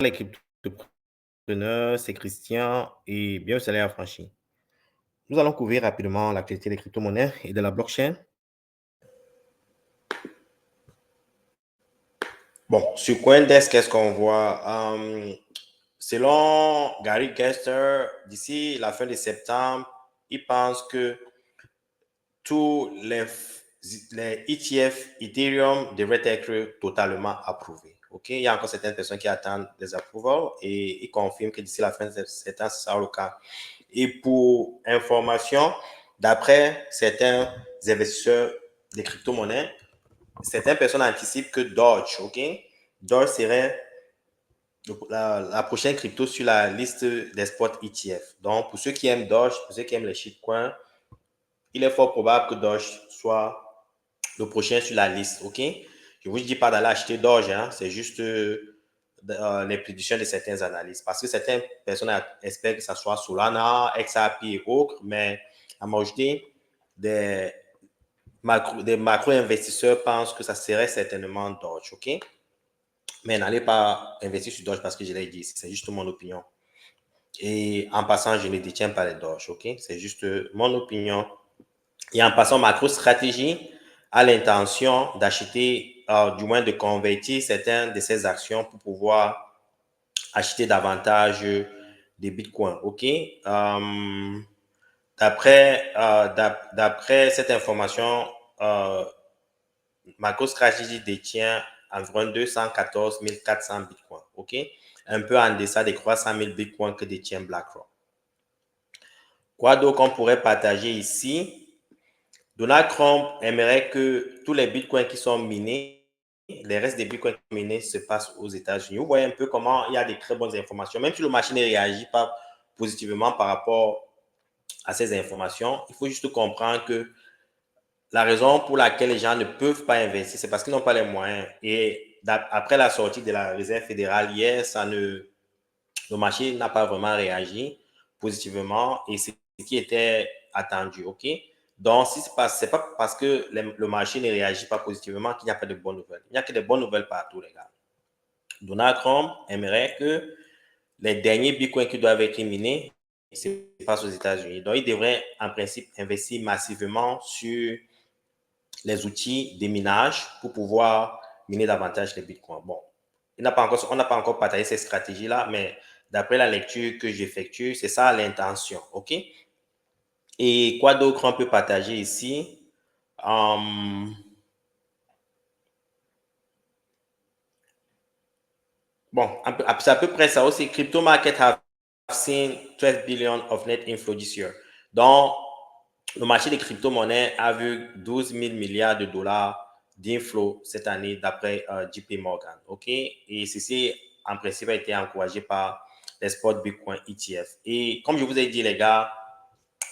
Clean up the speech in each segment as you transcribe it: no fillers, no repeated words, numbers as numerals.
Les cryptopreneurs, c'est Christian et bienvenue sur les affranchis. Nous allons couvrir rapidement l'actualité des crypto-monnaies et de la blockchain. Bon, sur CoinDesk, qu'est-ce qu'on voit? Selon Gary Gensler, d'ici la fin de septembre, il pense que tous les ETF Ethereum devraient être totalement approuvés. Ok, il y a encore certaines personnes qui attendent des approvals et ils confirment que d'ici la fin de septembre, ce sera le cas. Et pour information, d'après certains investisseurs des crypto-monnaies, certaines personnes anticipent que Doge, ok, Doge serait la prochaine crypto sur la liste des spots ETF. Donc, pour ceux qui aiment Doge, pour ceux qui aiment les shitcoins, il est fort probable que Doge soit le prochain sur la liste, ok? Je ne vous dis pas d'aller acheter Doge, hein, c'est juste les prédictions de certains analystes. Parce que certaines personnes espèrent que ce soit Solana, XRP et autres, mais la majorité des macro-investisseurs pensent que ça serait certainement Doge, ok? Mais n'allez pas investir sur Doge parce que je l'ai dit, c'est juste mon opinion. Et en passant, je ne détiens pas les Doge, ok? C'est juste mon opinion. Et en passant, MacroStrategy a l'intention d'acheter, du moins de convertir certaines de ses actions pour pouvoir acheter davantage des bitcoins. OK? D'après cette information, MacroStrategy détient environ 214 400 bitcoins. OK? Un peu en deçà des 300 000 bitcoins que détient BlackRock. Quoi d'autre qu'on pourrait partager ici? Donald Trump aimerait que tous les bitcoins qui sont minés, les restes des bitcoins minés se passent aux États-Unis. Vous voyez un peu comment il y a des très bonnes informations. Même si le marché ne réagit pas positivement par rapport à ces informations, il faut juste comprendre que la raison pour laquelle les gens ne peuvent pas investir, c'est parce qu'ils n'ont pas les moyens. Et après la sortie de la Réserve fédérale hier, le marché n'a pas vraiment réagi positivement et c'est ce qui était attendu. OK? Donc, si ce n'est pas parce que le marché ne réagit pas positivement qu'il n'y a pas de bonnes nouvelles. Il n'y a que de bonnes nouvelles partout, les gars. Donald Trump aimerait que les derniers bitcoins qui doivent être minés se passent aux États-Unis. Donc, il devrait en principe investir massivement sur les outils de minage pour pouvoir miner davantage les bitcoins. Bon, on n'a pas encore partagé cette stratégie-là, mais d'après la lecture que j'effectue, c'est ça l'intention. OK? Et quoi d'autre on peut partager ici? Bon, c'est à peu près ça aussi. Crypto market have seen 12 billion of net inflow this year. Donc, le marché des crypto-monnaies a vu 12 000 milliards de dollars d'inflow cette année d'après JP Morgan. OK? Et ceci, en principe, a été encouragé par les spot Bitcoin ETF. Et comme je vous ai dit, les gars,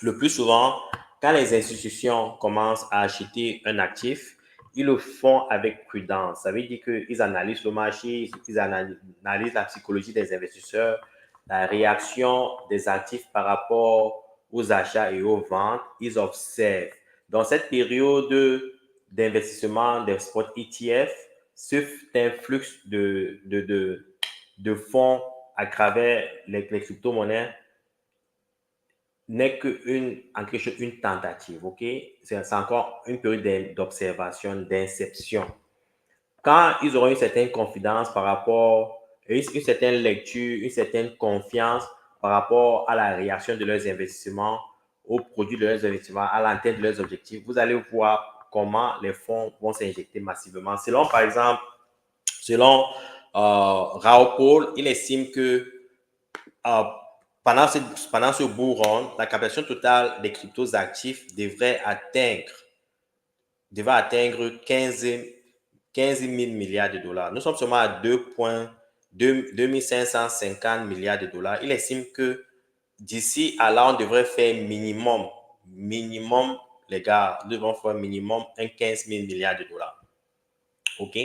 le plus souvent, quand les institutions commencent à acheter un actif, ils le font avec prudence. Ça veut dire qu'ils analysent le marché, ils analysent la psychologie des investisseurs, la réaction des actifs par rapport aux achats et aux ventes. Ils observent. Dans cette période d'investissement des spots ETF, cet influx de fonds à travers les crypto-monnaies n'est une tentative, ok? C'est encore une période d'observation, d'inception. Quand ils auront une certaine confidence par rapport, une certaine lecture, une certaine confiance par rapport à la réaction de leurs investissements, aux produits de leurs investissements, à l'antenne de leurs objectifs, vous allez voir comment les fonds vont s'injecter massivement. Par exemple, selon Raoul Pol, il estime que euh, pendant ce bull run, la capitalisation totale des cryptos actifs devrait atteindre 15 000 milliards de dollars. Nous sommes seulement à 2 550 milliards de dollars. Il estime que d'ici à là, on devrait faire minimum, les gars, nous devons faire minimum 15 000 milliards de dollars. OK?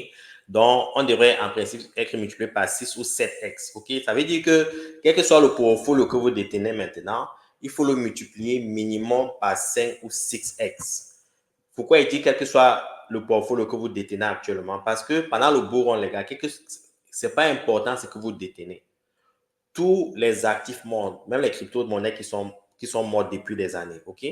Donc, on devrait en principe être multiplié par 6 ou 7x. OK? Ça veut dire que, quel que soit le portfolio que vous détenez maintenant, il faut le multiplier minimum par 5 ou 6x. Pourquoi il dit quel que soit le portfolio que vous détenez actuellement? Parce que pendant le bull run, les gars, c'est pas important ce que vous détenez. Tous les actifs morts, même les crypto-monnaies qui sont mortes depuis des années, OK?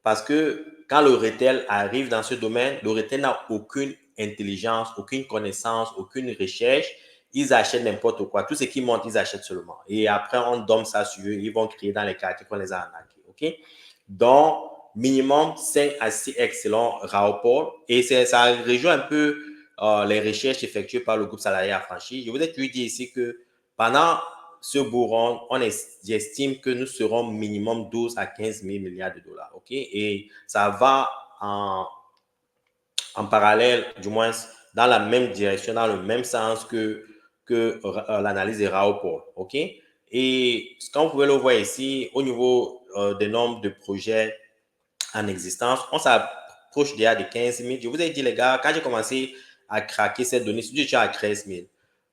Parce que quand le retail arrive dans ce domaine, le retail n'a aucune intelligence, aucune connaissance, aucune recherche. Ils achètent n'importe quoi. Tout ce qui monte, ils achètent seulement. Et après, on donne ça sur eux. Ils vont crier dans les quartiers qu'on les a arnaqués, OK? Donc, minimum 5 à 6 excellents rapports. Et ça rejoint un peu les recherches effectuées par le groupe salarié affranchi. Je vous ai toujours dit ici que pendant ce beau rond, j'estime que nous serons minimum 12 à 15 000 milliards de dollars. OK? Et ça va en parallèle, du moins dans la même direction, dans le même sens que l'analyse des rapports. OK? Et comme vous pouvez le voir ici, au niveau des nombres de projets en existence, on s'approche déjà de 15 000. Je vous ai dit, les gars, quand j'ai commencé à craquer cette donnée, je suis à 13 000.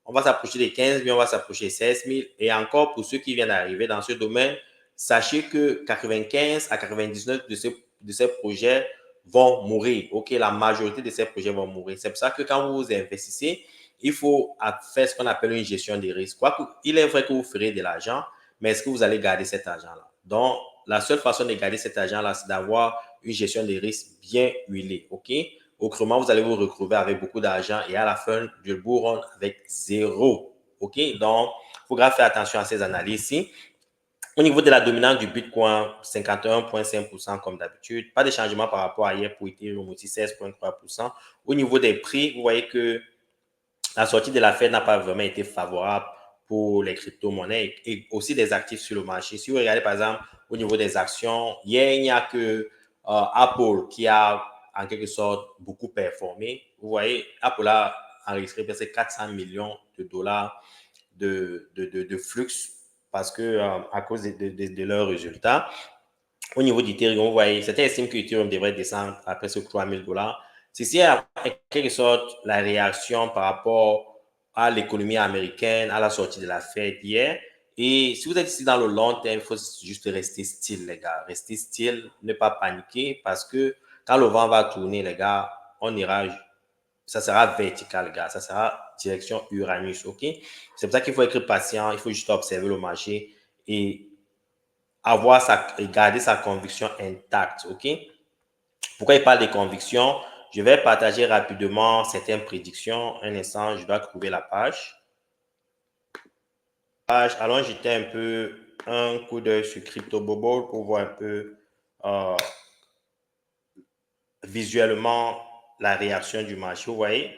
On va s'approcher des 15 000, on va s'approcher des 16 000. Et encore, pour ceux qui viennent d'arriver dans ce domaine, sachez que 95 à 99 de ces projets vont mourir. OK, la majorité de ces projets vont mourir. C'est pour ça que quand vous investissez, il faut faire ce qu'on appelle une gestion des risques. Il est vrai que vous ferez de l'argent, mais est-ce que vous allez garder cet argent-là? Donc, la seule façon de garder cet argent-là, c'est d'avoir une gestion des risques bien huilée. OK? Autrement, vous allez vous retrouver avec beaucoup d'argent et à la fin du bull run avec zéro. OK? Donc, il faudra faire attention à ces analyses-ci. Au niveau de la dominance du Bitcoin, 51,5% comme d'habitude. Pas de changement par rapport à hier pour Ethereum aussi, 16,3%. Au niveau des prix, vous voyez que la sortie de la Fed n'a pas vraiment été favorable pour les crypto-monnaies et aussi des actifs sur le marché. Si vous regardez par exemple au niveau des actions, hier, il n'y a que Apple qui a en quelque sorte beaucoup performé. Vous voyez, Apple a enregistré presque 400 millions de dollars de flux parce que à cause de leurs résultats. Au niveau d'Ethereum, vous voyez, c'était estimé que Ethereum devrait descendre à presque 3 000 dollars. Ceci est en quelque sorte la réaction par rapport à l'économie américaine, à la sortie de la Fed hier. Et si vous êtes ici dans le long terme, il faut juste rester still, les gars. Rester still, ne pas paniquer parce que quand le vent va tourner, les gars, on ira, ça sera vertical, les gars. Ça sera direction Uranus, OK? C'est pour ça qu'il faut être patient, il faut juste observer le marché et garder sa conviction intacte, OK? Pourquoi il parle de conviction? Je vais partager rapidement certaines prédictions. Un instant, je dois trouver la page. Allons jeter un peu un coup d'œil sur CryptoBubble pour voir un peu visuellement la réaction du marché. Vous voyez,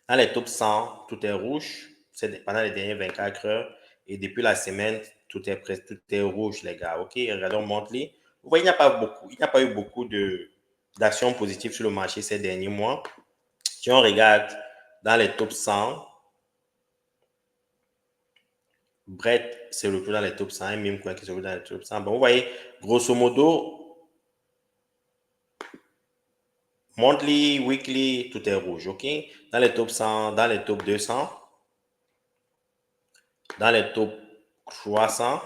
dans les top 100, tout est rouge. C'est pendant les dernières 24 heures. Et depuis la semaine, tout est rouge, les gars. OK, regardons monthly. Vous voyez, il n'y a pas eu beaucoup d'actions positives sur le marché ces derniers mois. Si on regarde dans les top 100, Brett se retrouve dans les top 100, même quoi qui se retrouve dans les top 100. Bon, vous voyez, grosso modo, monthly, weekly, tout est rouge, OK? Dans les top 100, dans les top 200, dans les top 300.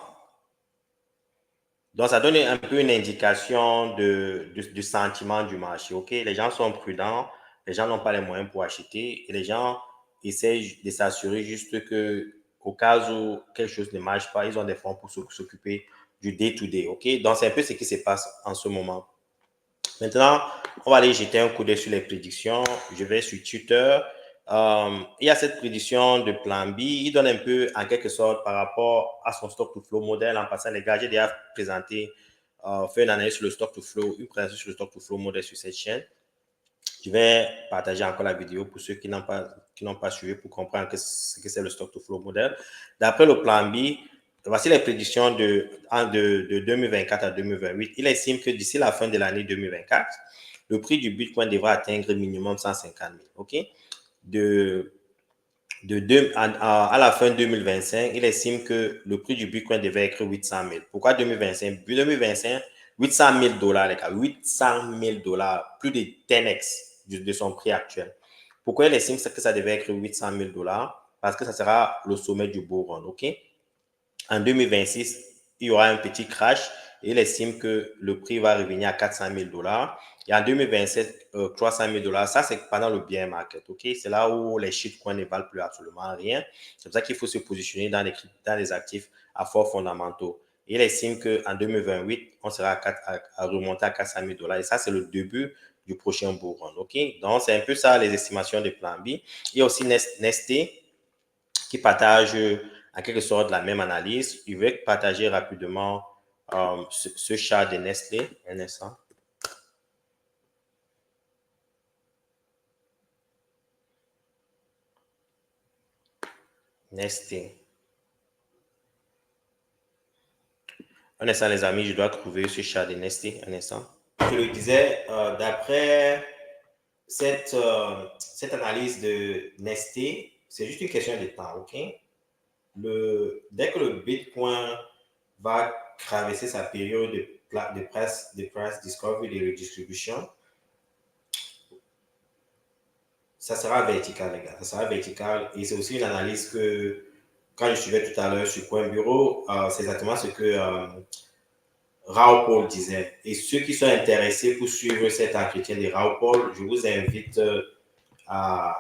Donc, ça donne un peu une indication du sentiment du marché, OK? Les gens sont prudents, les gens n'ont pas les moyens pour acheter et les gens essayent de s'assurer juste que au cas où quelque chose ne marche pas, ils ont des fonds pour s'occuper du day-to-day, OK? Donc, c'est un peu ce qui se passe en ce moment. Maintenant, on va aller jeter un coup d'œil sur les prédictions. Je vais sur Twitter. Il y a cette prédiction de plan B. Il donne un peu, en quelque sorte, par rapport à son stock-to-flow modèle. En passant, les gars, j'ai déjà présenté, fait une analyse sur le stock-to-flow, une présentation sur le stock-to-flow modèle sur cette chaîne. Je vais partager encore la vidéo pour ceux qui n'ont pas suivi pour comprendre ce que c'est le stock-to-flow modèle. D'après le plan B, voici les prédictions de 2024 à 2028. Il estime que d'ici la fin de l'année 2024, le prix du Bitcoin devra atteindre minimum 150 000. OK? À la fin 2025, il estime que le prix du Bitcoin devait être 800 000. Pourquoi 2025? 2025, 800 000 dollars, les gars. 800 000 dollars, plus de 10x de son prix actuel. Pourquoi il estime que ça devait être 800 000 dollars? Parce que ça sera le sommet du bull run. OK? En 2026, il y aura un petit crash et il estime que le prix va revenir à 400 000 dollars. Et en 2027, 300 000 dollars. Ça, c'est pendant le bear market. OK? C'est là où les shitcoins ne valent plus absolument rien. C'est pour ça qu'il faut se positionner dans les actifs à forts fondamentaux. Il estime qu'en 2028, on sera à remonter à 400 000 dollars. Et ça, c'est le début du prochain bull run. OK? Donc, c'est un peu ça les estimations de plan B. Il y a aussi Nestlé qui partage en quelque sorte la même analyse. Je vais partager rapidement ce chart de Nestlé. Un instant. Nestlé. Un instant, les amis, je dois trouver ce chart de Nestlé. Un instant. Je le disais, d'après cette analyse de Nestlé, c'est juste une question de temps, OK? Dès que le Bitcoin va traverser sa période de price discovery, de redistribution, ça sera vertical, les gars. Ça sera vertical. Et c'est aussi une analyse que, quand je suivais tout à l'heure sur Coin Bureau, c'est exactement ce que Raoul Pal disait. Et ceux qui sont intéressés pour suivre cet entretien de Raoul Pal, je vous invite à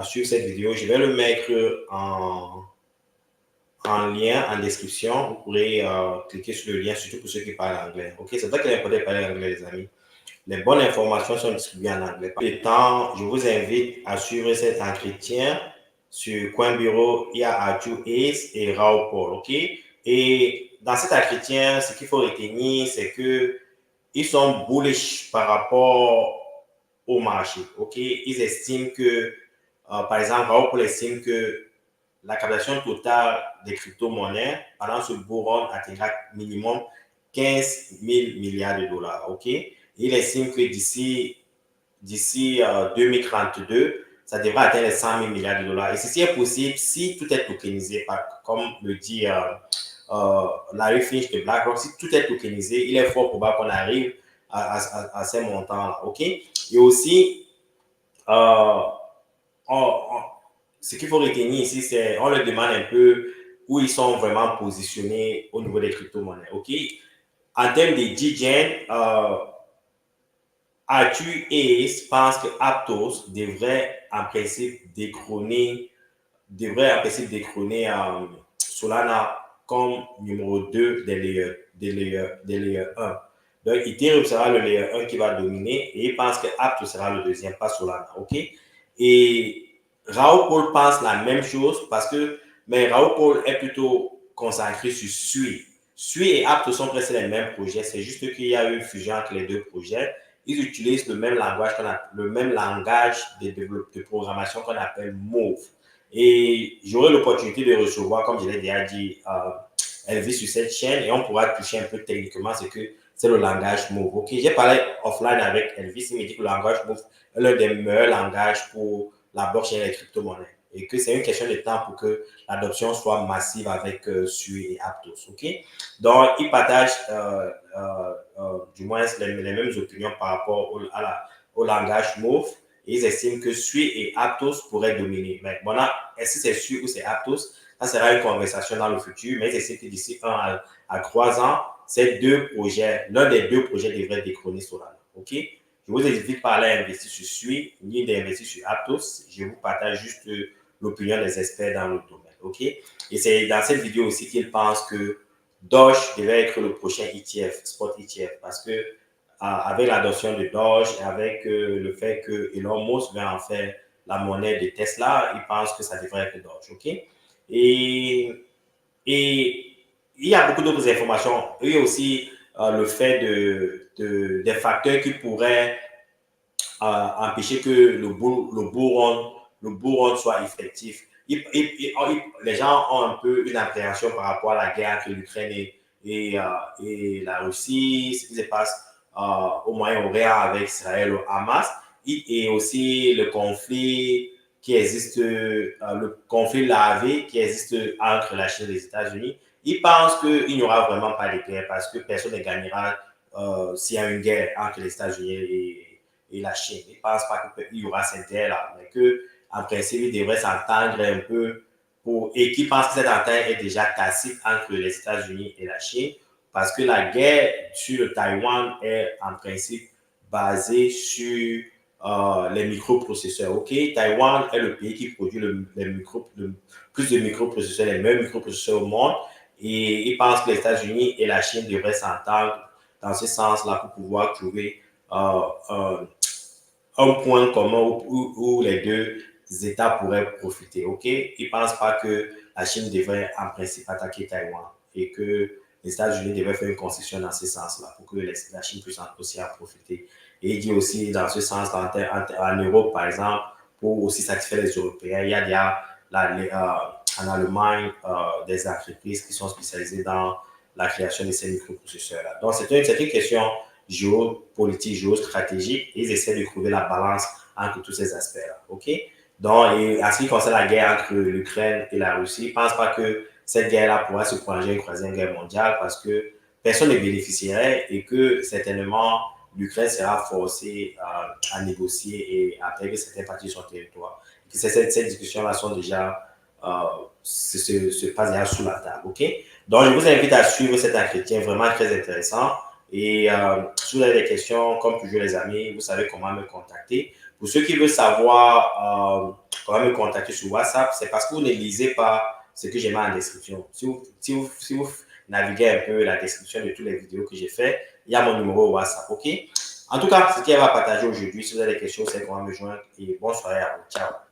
suivre cette vidéo. Je vais le mettre en lien en description. Vous pourrez cliquer sur le lien, surtout pour ceux qui parlent anglais. Ok, c'est vrai qu'il est important de parler anglais, les amis. Les bonnes informations sont distribuées en anglais. Par le temps, je vous invite à suivre cet entretien sur Coin Bureau. Il y a Arthur Ace et Raoul Pal. Ok, et dans cet entretien, ce qu'il faut retenir, c'est que ils sont bullish par rapport au marché. Ok, ils estiment que, par exemple, Raoul Pal estime que la captation totale des crypto-monnaies pendant ce bull run atteindra minimum 15 000 milliards de dollars. OK? Il estime que d'ici 2032, ça devrait atteindre les 100 000 milliards de dollars. Et ceci est possible si tout est tokenisé, comme le dit Larry Finch de BlackRock. Si tout est tokenisé, il est fort probable qu'on arrive à ces montants-là. OK? Et aussi, ce qu'il faut retenir ici, c'est on leur demande un peu où ils sont vraiment positionnés au niveau des crypto-monnaies. OK? En termes de DGen, Arthur Ace pense que Aptos devrait en principe détrôner Solana comme numéro 2 des layers 1. Donc, Ethereum sera le layer 1 qui va dominer et il pense que Aptos sera le deuxième, pas Solana. OK? Et Raoul Pal pense la même chose mais Raoul Pal est plutôt concentré sur Sui. Sui et Aptos sont presque les mêmes projets. C'est juste qu'il y a eu une fusion entre les deux projets. Ils utilisent le même langage de programmation qu'on appelle Move. Et j'aurai l'opportunité de recevoir, comme je l'ai déjà dit, Elvis sur cette chaîne et on pourra toucher un peu techniquement ce que c'est le langage Move. Ok, j'ai parlé offline avec Elvis, il me dit que le langage Move est l'un des meilleurs langages pour la blockchain et les crypto-monnaies et que c'est une question de temps pour que l'adoption soit massive avec Sui et Aptos. Ok, donc ils partagent du moins les mêmes opinions par rapport au langage Move. Et ils estiment que Sui et Aptos pourraient dominer. Mais bon, est-ce que c'est Sui ou c'est Aptos? Ça sera une conversation dans le futur, mais ils estiment que d'ici 1 à 3 ans, l'un des deux projets devrait décroner Solana. OK? Je vous invite par là à investir sur Sui, ni d'investir sur Aptos. Je vous partage juste l'opinion des experts dans le domaine. OK? Et c'est dans cette vidéo aussi qu'ils pensent que Doge devait être le prochain ETF, spot ETF, parce que avec l'adoption de Doge, avec le fait que Elon Musk va en faire la monnaie de Tesla, ils pensent que ça devrait être Doge. OK? Et il y a beaucoup d'autres informations. Il y a aussi le fait des facteurs qui pourraient empêcher que le bull run soit effectif. Les gens ont un peu une appréhension par rapport à la guerre entre l'Ukraine et la Russie, ce qui se passe au Moyen-Orient avec Israël ou Hamas, et aussi le conflit qui existe, le conflit lavé qui existe entre la Chine et les États-Unis. Ils pensent qu'il n'y aura vraiment pas de guerre parce que personne ne gagnera s'il y a une guerre entre les États-Unis et la Chine. Ils ne pensent pas qu'il y aura cette guerre-là, mais qu'en principe, ils devraient s'entendre un peu et qui pensent que cette entente est déjà tacite entre les États-Unis et la Chine parce que la guerre sur le Taïwan est en principe basé sur les microprocesseurs. OK? Taïwan est le pays qui produit plus de microprocesseurs, les meilleurs microprocesseurs au monde. Et ils pensent que les États-Unis et la Chine devraient s'entendre dans ce sens-là pour pouvoir trouver un point commun où les deux États pourraient profiter. OK? Ils ne pensent pas que la Chine devrait en principe attaquer Taïwan et que les États-Unis devraient faire une concession dans ce sens-là pour que la Chine puisse aussi en profiter. Et il dit aussi dans ce sens, en Europe, par exemple, pour aussi satisfaire les Européens, il y a en Allemagne des entreprises qui sont spécialisées dans la création de ces microprocesseurs-là. Donc, c'est une question géopolitique, géostratégique, et ils essaient de trouver la balance entre tous ces aspects-là. OK? Donc, en ce qui concerne la guerre entre l'Ukraine et la Russie, je ne pense pas que cette guerre-là pourra se prolonger à une troisième guerre mondiale parce que personne ne bénéficierait et que certainement l'Ukraine sera forcée à négocier et à perdre certaines parties de son territoire. Et que ces discussions-là sont déjà se passe déjà sous la table. OK? Donc, je vous invite à suivre cet entretien vraiment très intéressant. Et si vous avez des questions, comme toujours les amis, vous savez comment me contacter. Pour ceux qui veulent savoir comment me contacter sur WhatsApp, c'est parce que vous ne lisez pas ce que j'ai mis en description. Si vous naviguez un peu la description de toutes les vidéos que j'ai faites, il y a mon numéro WhatsApp. OK? En tout cas, c'est ce qu'il y a à partager aujourd'hui. Si vous avez des questions, c'est comment me joindre. Et bonne soirée à vous. Ciao.